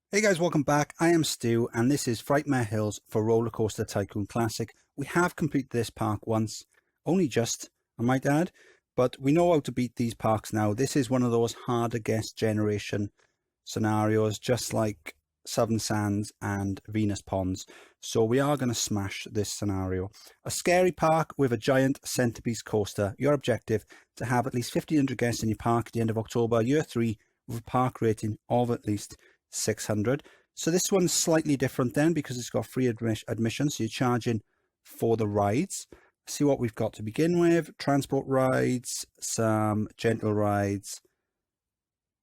Hey guys, welcome back. I am Stu and this is Frightmare Hills for Rollercoaster Tycoon Classic. We have completed this park once, only just, I might add, but we know how to beat these parks now. This is one of those harder guess generation scenarios, just like Southern Sands and Venus Ponds. So we are going to smash this scenario. A scary park with a giant centerpiece coaster. Your objective, to have at least 1,500 guests in your park at the end of October, year 3, with a park rating of at least 600. So this one's slightly different then because it's got free admission, so you're charging for the rides. See what we've got to begin with. Transport rides, some gentle rides,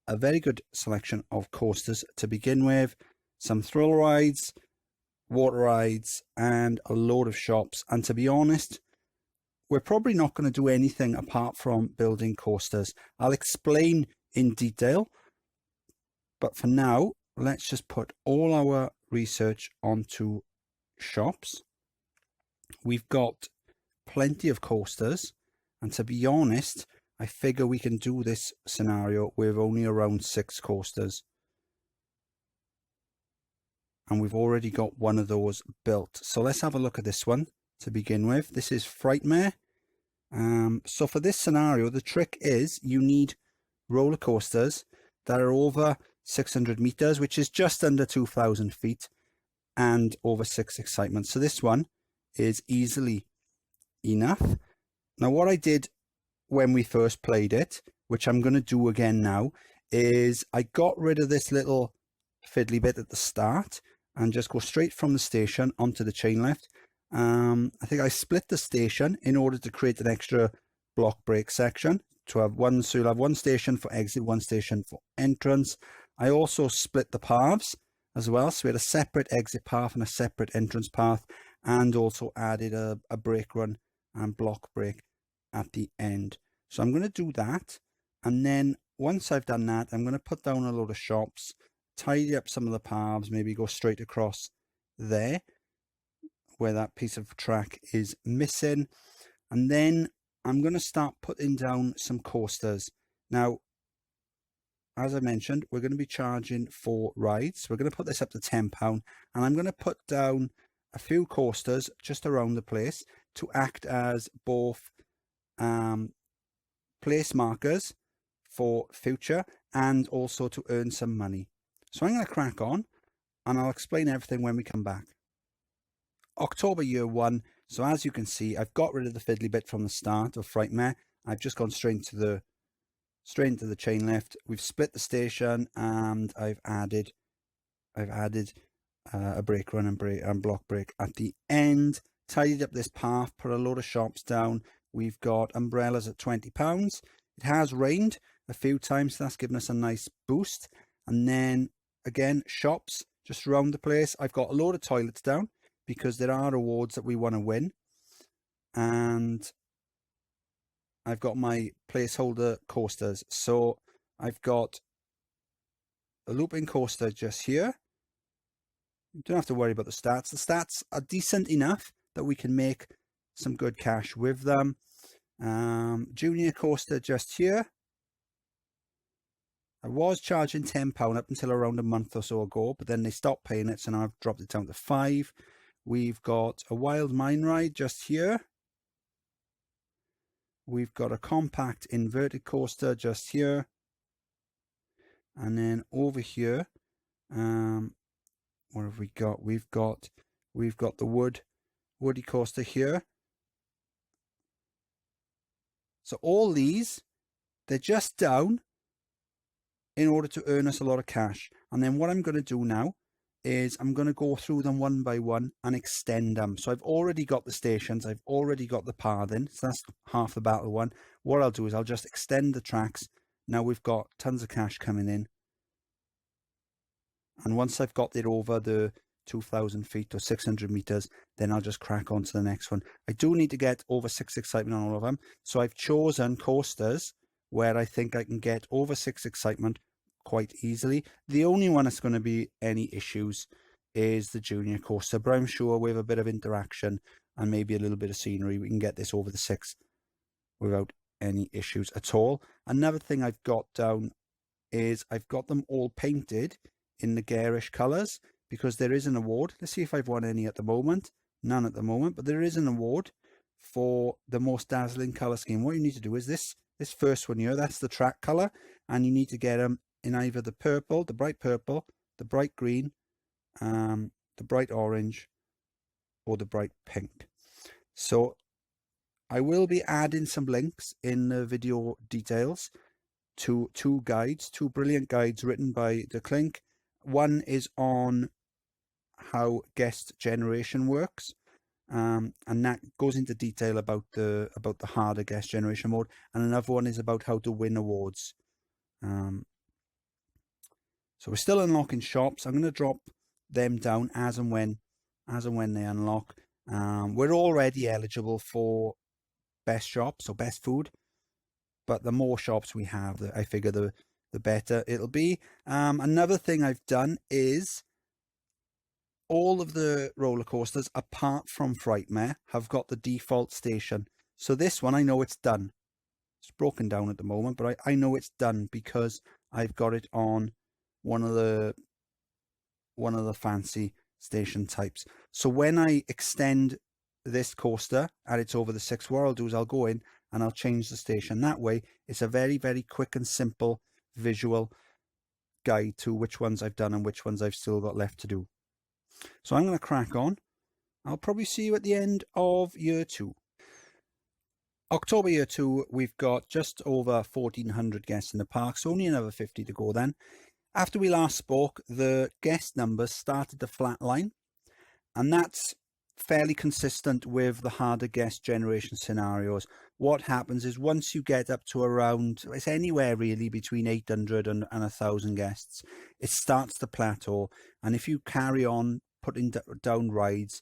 a very good selection of coasters to begin with, some thrill rides, water rides, and a load of shops. And to be honest, we're probably not going to do anything apart from building coasters. I'll explain in detail, but for now, let's just put all our research onto shops. We've got plenty of coasters, and to be honest, I figure we can do this scenario with only around 6 coasters. And we've already got one of those built. So let's have a look at this one to begin with. This is Frightmare. So for this scenario, the trick is you need roller coasters that are over 600 meters, which is just under 2,000 feet, and over 6 excitement. So this one is easily enough. Now, what I did when we first played it, which I'm going to do again now, is I got rid of this little fiddly bit at the start and just go straight from the station onto the chain lift. I think I split the station in order to create an extra block break section to have one. So you'll have one station for exit, one station for entrance. I also split the paths as well. So we had a separate exit path and a separate entrance path, and also added a brake run and block break at the end. So I'm going to do that. And then once I've done that, I'm going to put down a load of shops, tidy up some of the paths, maybe go straight across there where that piece of track is missing. And then I'm going to start putting down some coasters. Now, as I mentioned, we're going to be charging for rides. We're going to put this up to £10, and I'm going to put down a few coasters just around the place to act as both place markers for future and also to earn some money. So I'm going to crack on, and I'll explain everything when we come back. October year 1. So as you can see, I've got rid of the fiddly bit from the start of Frightmare. I've just gone straight into the chain lift. We've split the station, and I've added a brake run and block break at the end. Tidied up this path, put a load of shops down. We've got umbrellas at £20. It has rained a few times, so that's given us a nice boost. And then again, shops just around the place. I've got a load of toilets down because there are awards that we want to win. And I've got my placeholder coasters. So I've got a looping coaster just here. You don't have to worry about the stats. The stats are decent enough that we can make some good cash with them. Junior coaster just here. I was charging £10 up until around a month or so ago, but then they stopped paying it, so now I've dropped it down to £5. We've got a wild mine ride just here. We've got a compact inverted coaster just here. And then over here, what have we got? We've got the woody coaster here. So all these, they're just down in order to earn us a lot of cash. And then what I'm going to do now is I'm going to go through them one by one and extend them. So I've already got the stations, I've already got the pathing, so that's half the battle one. What I'll do is I'll just extend the tracks. Now we've got tons of cash coming in. And once I've got it over the 2,000 feet or 600 meters, then I'll just crack on to the next one. I do need to get over 6 excitement on all of them. So I've chosen coasters where I think I can get over 6 excitement quite easily. The only one that's going to be any issues is the junior coaster, but I'm sure with a bit of interaction and maybe a little bit of scenery, we can get this over the 6 without any issues at all. Another thing I've got down is I've got them all painted in the garish colours, because there is an award. Let's see if I've won any at the moment. None at the moment, but there is an award for the most dazzling colour scheme. What you need to do is this first one here, that's the track colour, and you need to get them in either the purple, the bright green, the bright orange, or the bright pink. So I will be adding some links in the video details to two brilliant guides written by Deurklink. One is on how guest generation works, and that goes into detail about the harder guest generation mode, and another one is about how to win awards. So we're still unlocking shops. I'm going to drop them down as and when they unlock. We're already eligible for best shops or best food, but the more shops we have, I figure the better it'll be. Another thing I've done is all of the roller coasters apart from Frightmare have got the default station. So this one, I know it's done. It's broken down at the moment, but I know it's done because I've got it on one of the fancy station types. So when I extend this coaster and it's over the 6th, what I'll do is I'll go in and I'll change the station. That way it's a very, very quick and simple visual guide to which ones I've done and which ones I've still got left to do. So I'm going to crack on. I'll probably see you at the end of year 2. October year 2, we've got just over 1,400 guests in the park, so only another 50 to go then. After we last spoke, the guest numbers started to flatline, and that's fairly consistent with the harder guest generation scenarios. What happens is once you get up to around, it's anywhere really between 800 and 1,000 guests, it starts to plateau. And if you carry on putting down rides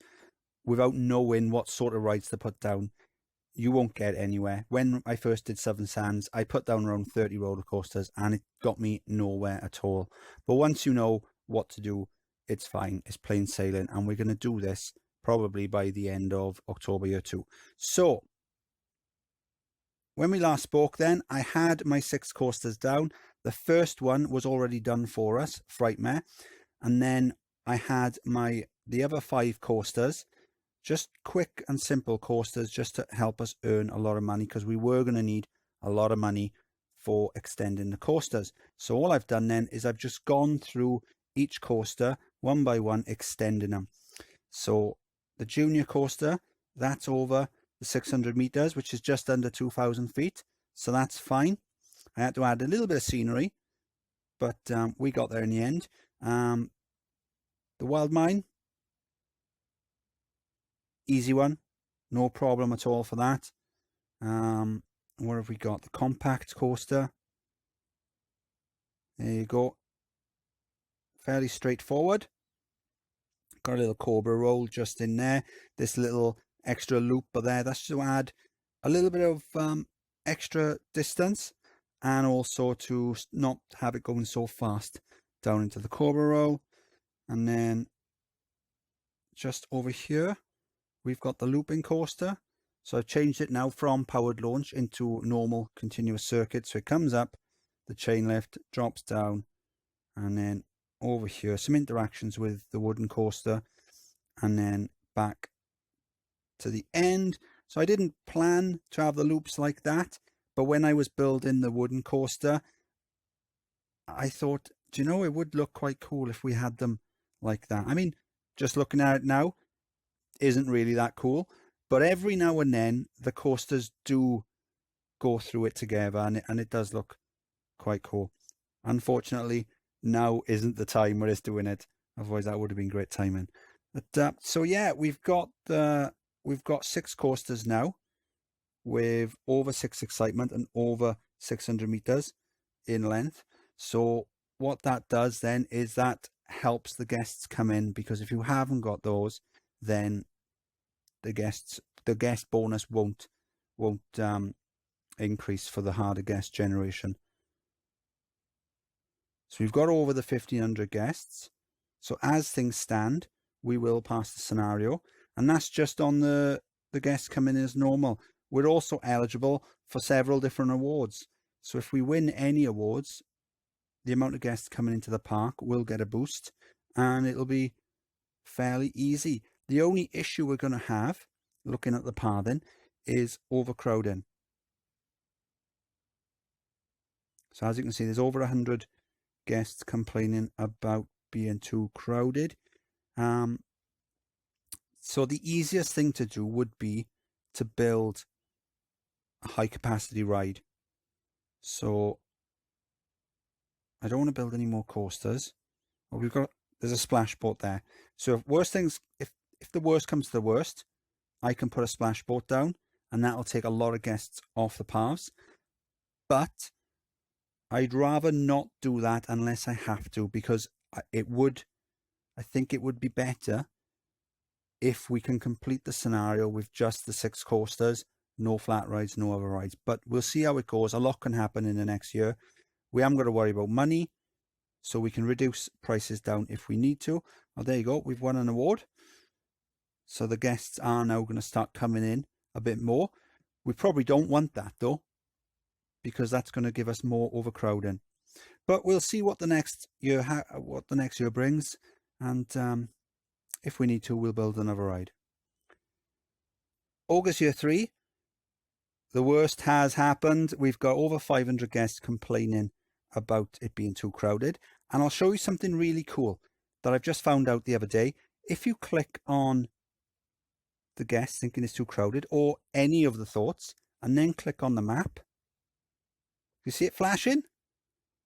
without knowing what sort of rides to put down, you won't get anywhere. When I first did Southern Sands, I put down around 30 roller coasters and it got me nowhere at all. But once you know what to do, it's fine. It's plain sailing, and we're going to do this probably by the end of October year 2. So when we last spoke then, I had my 6 coasters down. The first one was already done for us, Frightmare, and then I had the other 5 coasters, just quick and simple coasters, just to help us earn a lot of money, because we were going to need a lot of money for extending the coasters. So all I've done then is I've just gone through each coaster one by one, extending them. So the junior coaster, that's over the 600 meters, which is just under 2,000 feet. So that's fine. I had to add a little bit of scenery, but we got there in the end. The Wild Mine, easy one, no problem at all for that. What have we got? The compact coaster. There you go. Fairly straightforward. Got a little cobra roll just in there. This little extra loop there, that's to add a little bit of extra distance, and also to not have it going so fast down into the cobra roll. And then just over here, we've got the looping coaster. So I've changed it now from powered launch into normal continuous circuit. So it comes up, the chain lift, drops down, and then over here, some interactions with the wooden coaster, and then back to the end. So I didn't plan to have the loops like that, but when I was building the wooden coaster, I thought, do you know, it would look quite cool if we had them like that. I mean, just looking at it now, isn't really that cool, but every now and then the coasters do go through it together, and it does look quite cool. Unfortunately, now isn't the time where it's doing it. Otherwise, that would have been great timing. But so yeah, we've got 6 coasters now with over 6 excitement and over 600 meters in length. So what that does then is that helps the guests come in, because if you haven't got those, then the guest bonus won't increase for the harder guest generation. So we've got over the 1,500 guests. So as things stand, we will pass the scenario, and that's just on the guests coming in as normal. We're also eligible for several different awards. So if we win any awards, the amount of guests coming into the park will get a boost, and it'll be fairly easy. The only issue we're going to have, looking at the pathing, is overcrowding. So as you can see, there's over 100 guests complaining about being too crowded. So the easiest thing to do would be to build a high capacity ride. So I don't want to build any more coasters. Well, there's a splash boat there. So if the worst comes to the worst, I can put a splash boat down, and that'll take a lot of guests off the paths. But I'd rather not do that unless I have to, because I think it would be better if we can complete the scenario with just the 6 coasters, no flat rides, no other rides. But we'll see how it goes. A lot can happen in the next year. We haven't got to worry about money, so we can reduce prices down if we need to. Oh, there you go. We've won an award. So the guests are now going to start coming in a bit more. We probably don't want that though, because that's going to give us more overcrowding. But we'll see what the next year brings, and if we need to, we'll build another ride. August year 3, the worst has happened. We've got over 500 guests complaining about it being too crowded, and I'll show you something really cool that I've just found out the other day. If you click on the guests thinking it's too crowded, or any of the thoughts, and then click on the map, you see it flashing?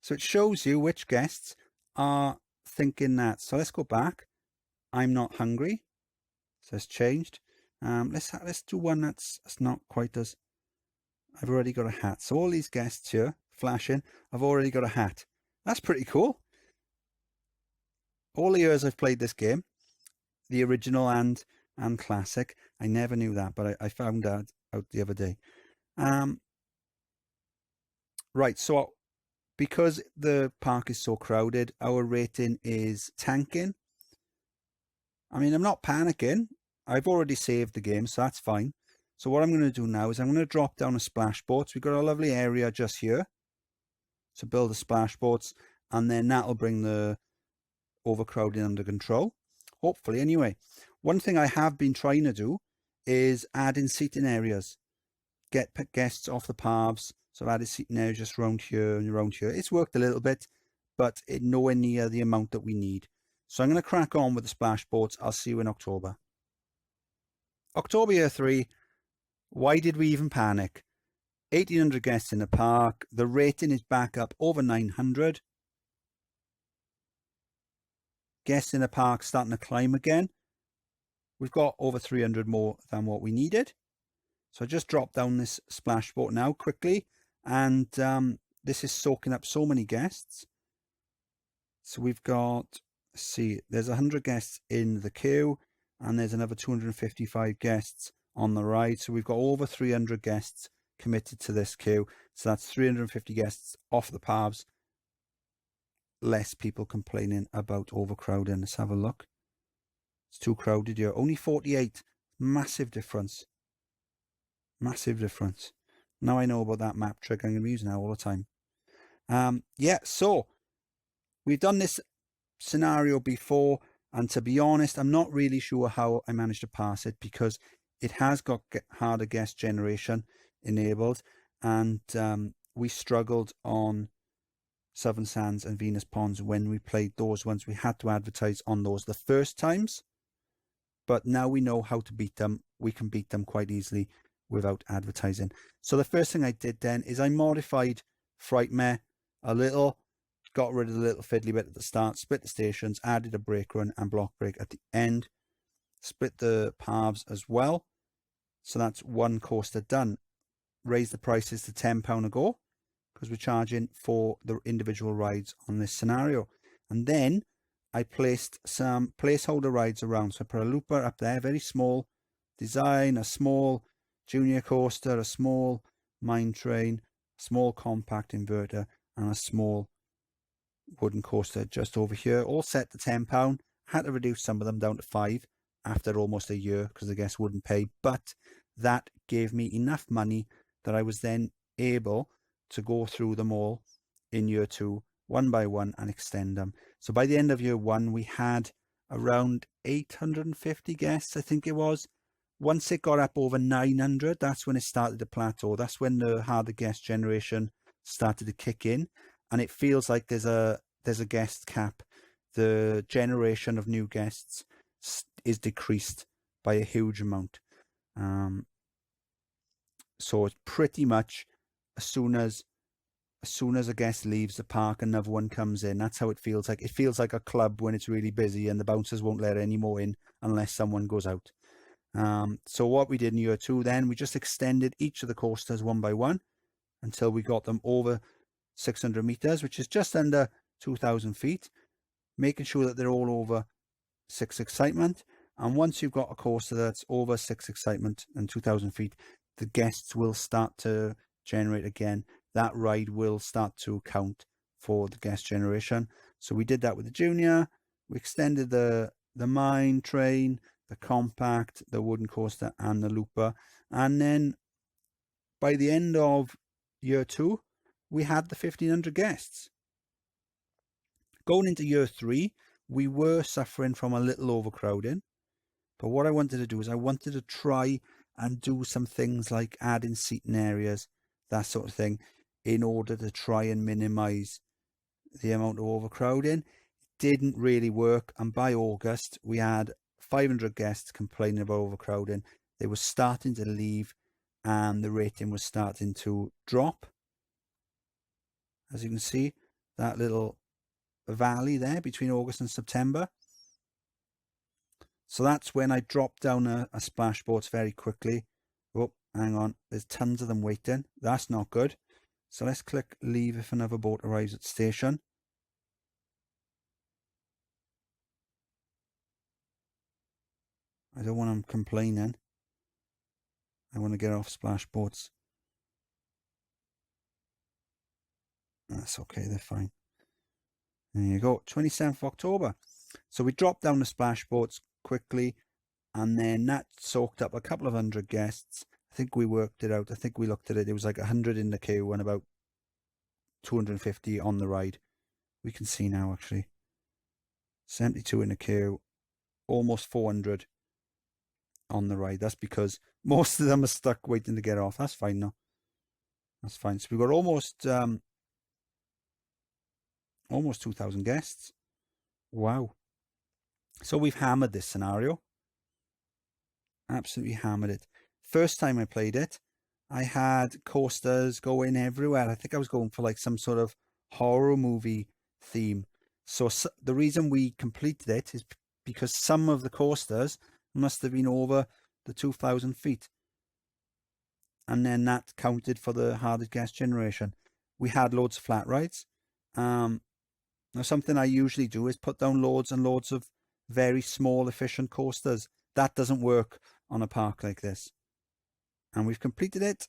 So it shows you which guests are thinking that. So let's go back. I'm not hungry. So it's changed. Let's do one that's not quite as... I've already got a hat. So all these guests here flashing, I've already got a hat. That's pretty cool. All the years I've played this game, the original and classic, I never knew that, but I found out the other day. Right, so because the park is so crowded, our rating is tanking. I mean, I'm not panicking. I've already saved the game, so that's fine. So what I'm going to do now is I'm going to drop down a splash boat. We've got a lovely area just here to build the splash boats, and then that'll bring the overcrowding under control, hopefully. Anyway, one thing I have been trying to do is add in seating areas, get guests off the paths. So I've added seating areas just around here and around here. It's worked a little bit, but nowhere near the amount that we need. So I'm going to crack on with the splash boats. I'll see you in October. October year 3. Why did we even panic? 1,800 guests in the park. The rating is back up over 900. Guests in the park starting to climb again. We've got over 300 more than what we needed. So I just dropped down this splash boat now quickly, and this is soaking up so many guests. So we've got, let's see, there's 100 guests in the queue, and there's another 255 guests on the ride. So we've got over 300 guests committed to this queue. So that's 350 guests off the paths. Less people complaining about overcrowding. Let's have a look. It's too crowded here. Only 48. Massive difference. Massive difference. Now I know about that map trick. I'm going to be using that all the time. Yeah, so we've done this scenario before, and to be honest, I'm not really sure how I managed to pass it, because it has got harder guest generation enabled, and we struggled on Southern Sands and Venus Ponds when we played those ones. We had to advertise on those the first times, but now we know how to beat them. We can beat them quite easily without advertising. So the first thing I did then is I modified Frightmare a little, got rid of the little fiddly bit at the start, split the stations, added a brake run and block brake at the end, split the paths as well. So that's one coaster done. Raise the prices to £10 a go, because we're charging for the individual rides on this scenario. And then I placed some placeholder rides around. So I put a looper up there, very small design, a small junior coaster, a small mine train, a small compact inverter, and a small wooden coaster just over here, all set to £10. Had to reduce some of them down to £5 after almost a year because the guests wouldn't pay, but that gave me enough money that I was then able to go through them all in year 2 one by one and extend them. So by the end of year 1, we had around 850 guests, I think it was. Once it got up over 900, that's when it started to plateau. That's when the harder guest generation started to kick in, and it feels like there's a guest cap. The generation of new guests is decreased by a huge amount. So it's pretty much as soon as a guest leaves the park, another one comes in. That's how it feels like. It feels like a club when it's really busy and the bouncers won't let any more in unless someone goes out. So what we did in year 2 then, we just extended each of the coasters one by one until we got them over 600 meters, which is just under 2,000 feet, making sure that they're all over 6 excitement. And once you've got a coaster that's over 6 excitement and 2,000 feet, the guests will start to generate again. That ride will start to count for the guest generation. So we did that with the Junior. We extended the Mine Train, the Compact, the Wooden Coaster, and the Looper. And then by the end of year 2, we had the 1,500 guests. Going into year 3, we were suffering from a little overcrowding. But what I wanted to do is I wanted to try and do some things like adding seating areas, that sort of thing, in order to try and minimize the amount of overcrowding. It didn't really work, and by August we had 500 guests complaining about overcrowding. They were starting to leave and the rating was starting to drop. As you can see, that little valley there between August and September. So that's when I dropped down a splash boats very quickly. Oh, hang on, there's tons of them waiting. That's not good. So let's click leave if another boat arrives at station. I don't want them complaining. I want to get off splash boats. That's okay, they're fine. There you go, 27th of October. So we dropped down the splash boats quickly, and then that soaked up a couple of hundred guests. I think we worked it out. I think we looked at it. It was like 100 in the queue and about 250 on the ride. We can see now, actually. 72 in the queue, almost 400 on the ride. That's because most of them are stuck waiting to get off. That's fine now. That's fine. So we've got almost 2,000 guests. Wow. So we've hammered this scenario. Absolutely hammered it. First time I played it, I had coasters going everywhere. I think I was going for like some sort of horror movie theme. So the reason we completed it is because some of the coasters must have been over the 2,000 feet. And then that counted for the hardest guest generation. We had loads of flat rides. Now something I usually do is put down loads and loads of very small efficient coasters. That doesn't work on a park like this. And we've completed it.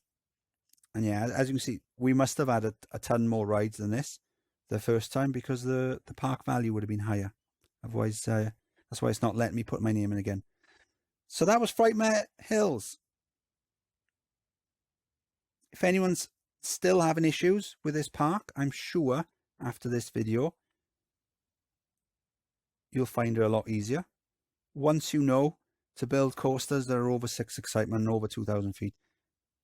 And yeah, as you can see, we must have added a ton more rides than this the first time, because the park value would have been higher. Otherwise, that's why it's not letting me put my name in again. So that was Frightmare Hills. If anyone's still having issues with this park, I'm sure after this video, you'll find it a lot easier. Once you know to build coasters that are over 6 excitement and over 2,000 feet,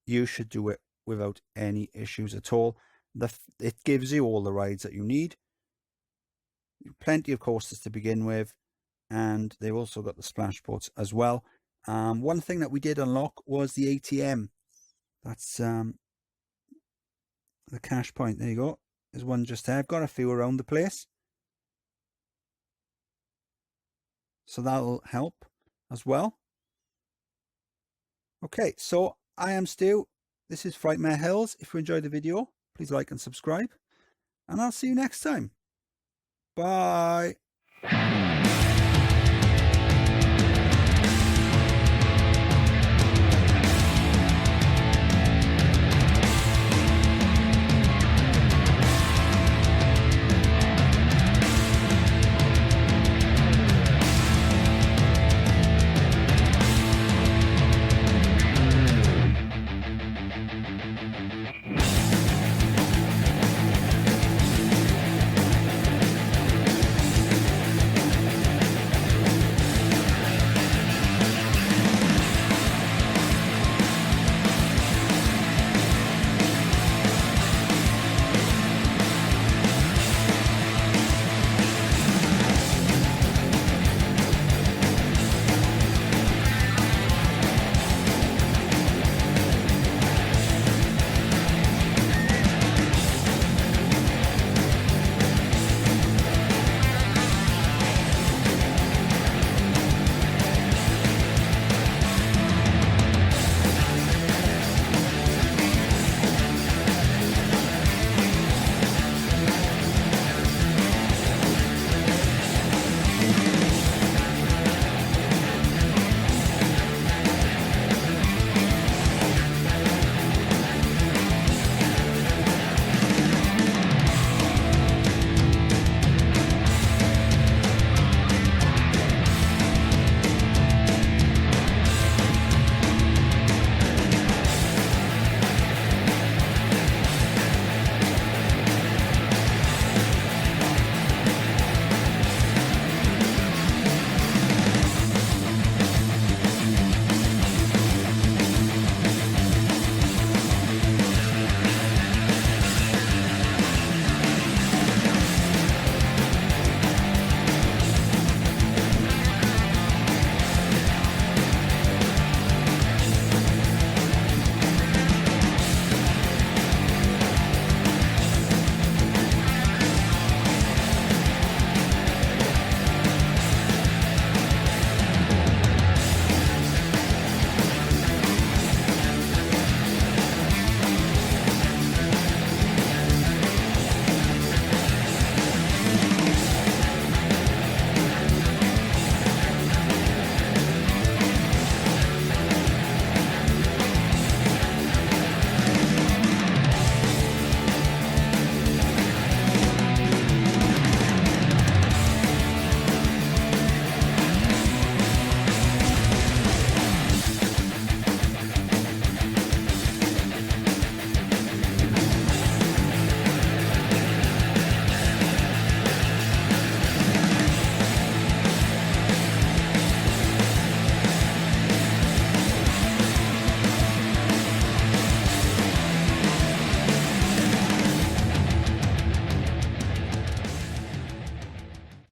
you should do it without any issues at all. It gives you all the rides that you need. Plenty of coasters to begin with, and they've also got the splash boats as well. One thing that we did unlock was the ATM. That's the cash point. There you go. There's one just there. I've got a few around the place, so that'll help as well. Okay, so I am Stu. This is Frightmare Hills. If you enjoyed the video, please like and subscribe, and I'll see you next time. Bye.